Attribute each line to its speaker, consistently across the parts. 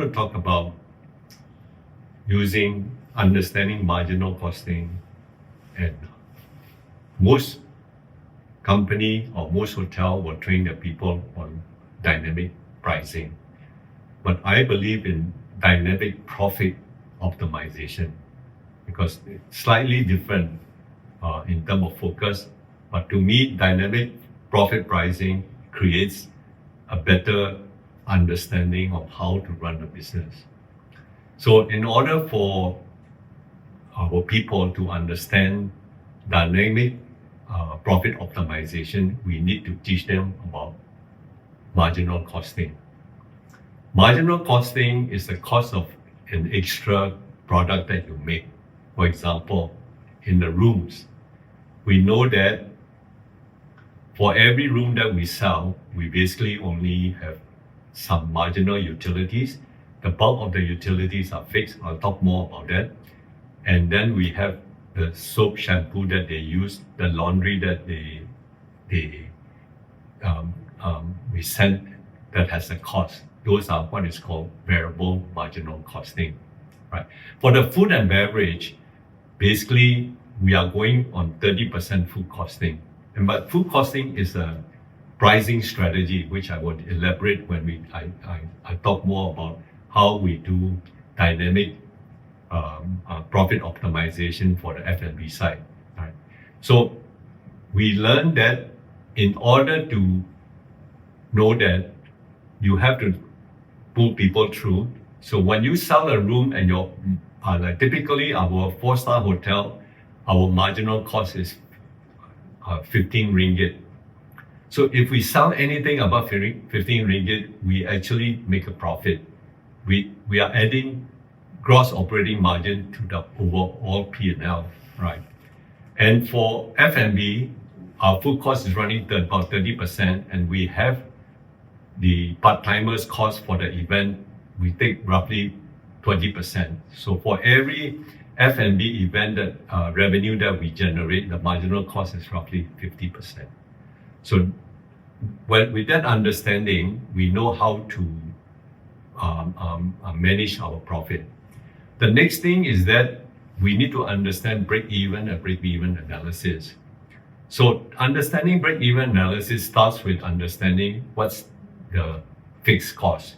Speaker 1: to talk about understanding marginal costing, and most company or most hotel will train their people on dynamic pricing. But I believe in dynamic profit optimization because it's slightly different in terms of focus. But to me, dynamic profit pricing creates a better understanding of how to run a business. So in order for our people to understand dynamic profit optimization, we need to teach them about marginal costing. Marginal costing is the cost of an extra product that you make. For example, in the rooms, we know that for every room that we sell, we basically only have some marginal utilities. The bulk of the utilities are fixed. I'll talk more about that. And then we have the soap, shampoo that they use, the laundry that we send that has a cost. Those are what is called variable marginal costing, right? For the food and beverage, basically we are going on 30% food costing. But food costing is a pricing strategy, which I would elaborate when I talk more about how we do dynamic profit optimization for the F&B side. Right? So we learned that in order to know that you have to pull people through. So when you sell a room and like typically our 4-star hotel, our marginal cost is 15 ringgit. So if we sell anything above 15 ringgit, we actually make a profit. We are adding gross operating margin to the overall P&L, right? And for F&B, our food cost is running about 30%, and we have the part-timers cost for the event, we take roughly 20%. So for every F&B event that revenue that we generate, the marginal cost is roughly 50%. So with that understanding, we know how to manage our profit. The next thing is that we need to understand break-even and break-even analysis. So understanding break-even analysis starts with understanding what's the fixed cost.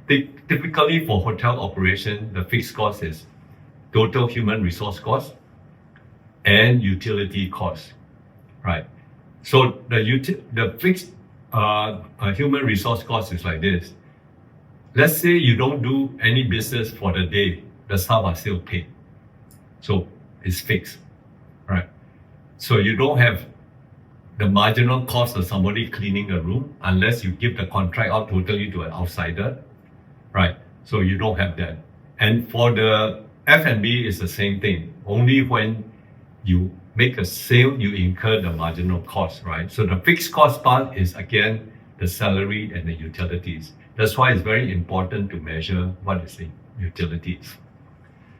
Speaker 1: Typically for hotel operation, the fixed cost is total human resource cost and utility cost, right? So the fixed human resource cost is like this. Let's say you don't do any business for the day, the staff are still paid. So it's fixed, right? So you don't have the marginal cost of somebody cleaning a room unless you give the contract out totally to an outsider, right? So you don't have that. And for the F&B, it's the same thing. Only when you make a sale, you incur the marginal cost, right? So the fixed cost part is again the salary and the utilities. That's why it's very important to measure what is the utilities.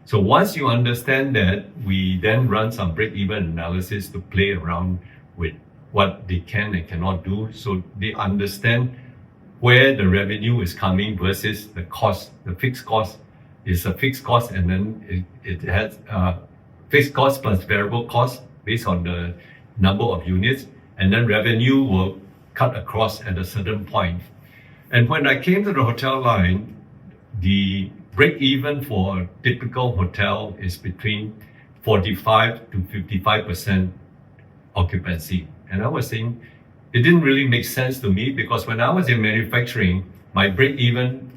Speaker 1: So once you understand that, we then run some break-even analysis to play around with what they can and cannot do. So they understand where the revenue is coming versus the cost. The fixed cost is a fixed cost, and then it has fixed cost plus variable cost based on the number of units, and then revenue will cut across at a certain point. And when I came to the hotel line, the break-even for a typical hotel is between 45 to 55% occupancy. And I was saying, it didn't really make sense to me because when I was in manufacturing, my break-even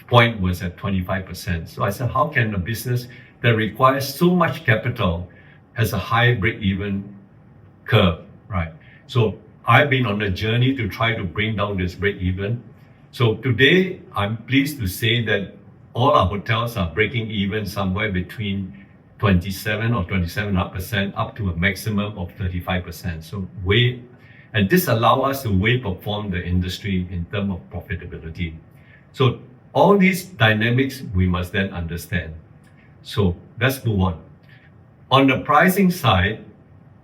Speaker 1: point was at 25%. So I said, how can a business that requires so much capital has a high break-even curve, right? So I've been on a journey to try to bring down this break-even. So today, I'm pleased to say that all our hotels are breaking even somewhere between 27 or 27.5% up to a maximum of 35%. So and this allows us to way perform the industry in terms of profitability. So all these dynamics we must then understand. So let's move on. On the pricing side,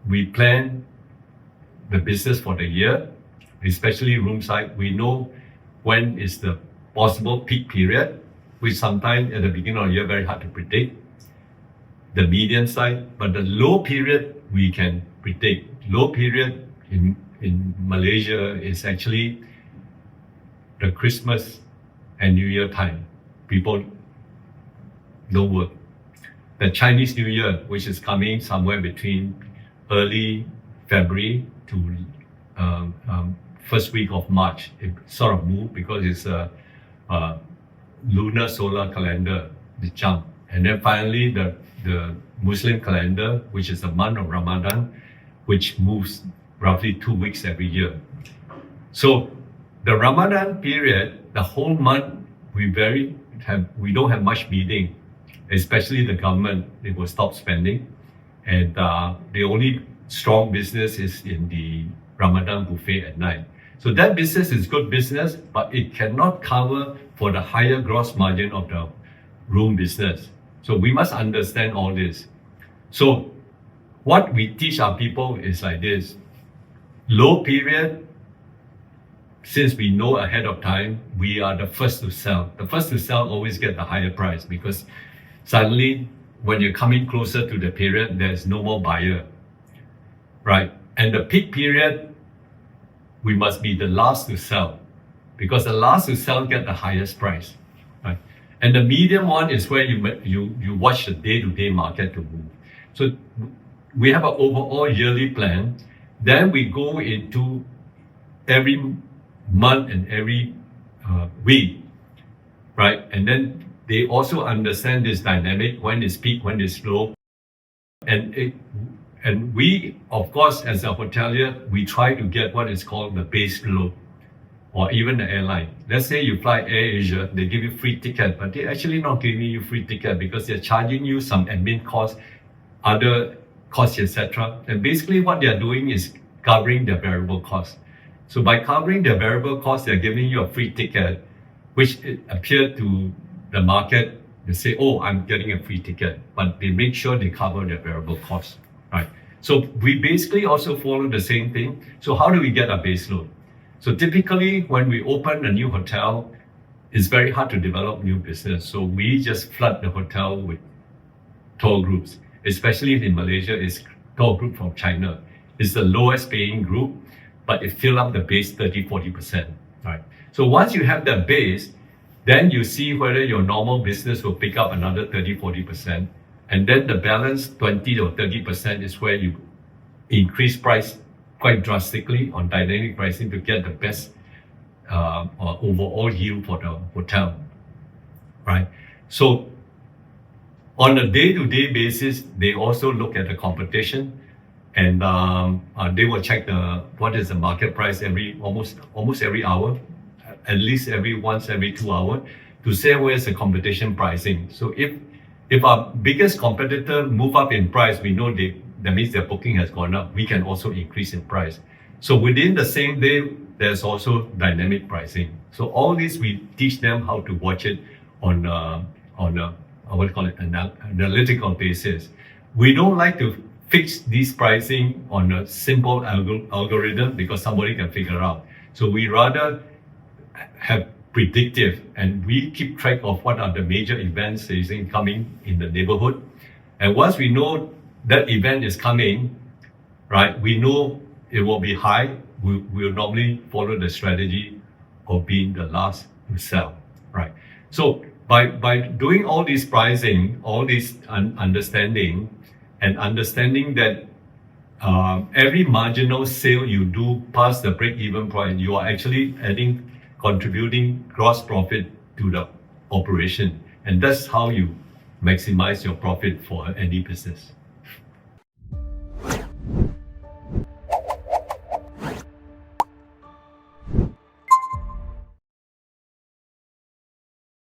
Speaker 1: we plan the business for the year, especially room side. We know when is the possible peak period. which sometimes at the beginning of the year very hard to predict. The median side, but the low period we can predict. Low period in Malaysia is actually the Christmas and New Year time. People don't work. The Chinese New Year, which is coming somewhere between early February to first week of March, it sort of moved because it's a lunar solar calendar, the jump. And then finally the Muslim calendar, which is the month of Ramadan, which moves roughly 2 weeks every year. So the Ramadan period, the whole month, we don't have much meeting, especially the government. They will stop spending, and the only strong business is in the Ramadan buffet at night. So that business is good business, but it cannot cover for the higher gross margin of the room business. So we must understand all this. So what we teach our people is like this: low period, since we know ahead of time, we are the first to sell. The first to sell always get the higher price, because suddenly when you're coming closer to the period, there's no more buyer, right? And the peak period, we must be the last to sell, because the last to sell get the highest price, right? And the medium one is where you watch the day-to-day market to move. So we have an overall yearly plan. Then we go into every month and every week, right? And then they also understand this dynamic, when it's peak, when it's low. And we, of course, as a hotelier, we try to get what is called the base load, or even the airline. Let's say you fly Air Asia, they give you free ticket, but they're actually not giving you free ticket because they're charging you some admin costs, other costs, etc. And basically what they're doing is covering their variable costs. So by covering their variable costs, they're giving you a free ticket, which appeared to the market, they say, oh, I'm getting a free ticket, but they make sure they cover their variable costs, right? So we basically also follow the same thing. So how do we get our base load? So typically when we open a new hotel, it's very hard to develop new business. So we just flood the hotel with tour groups, especially in Malaysia, it's tour group from China. It's the lowest paying group, but it fill up the base 30-40%, right? So once you have that base, then you see whether your normal business will pick up another 30-40%. And then the balance 20 or 30% is where you increase price quite drastically on dynamic pricing to get the best overall yield for the hotel, right? So on a day-to-day basis, they also look at the competition, and they will check what is the market price almost every hour, at least once every 2 hours, to say where's the competition pricing. So if our biggest competitor move up in price, we know that means their booking has gone up. We can also increase in price. So within the same day, there's also dynamic pricing. So all this we teach them how to watch it on a what do you call it, analytical basis. We don't like to fix this pricing on a simple algorithm because somebody can figure out. So we rather have predictive, and we keep track of what are the major events that is coming in the neighborhood. And once we know that event is coming, right, we know it will be high, we'll normally follow the strategy of being the last to sell, right? So by doing all this pricing, all this understanding, and understanding that every marginal sale you do past the break-even point, you are actually contributing gross profit to the operation. And that's how you maximize your profit for any business.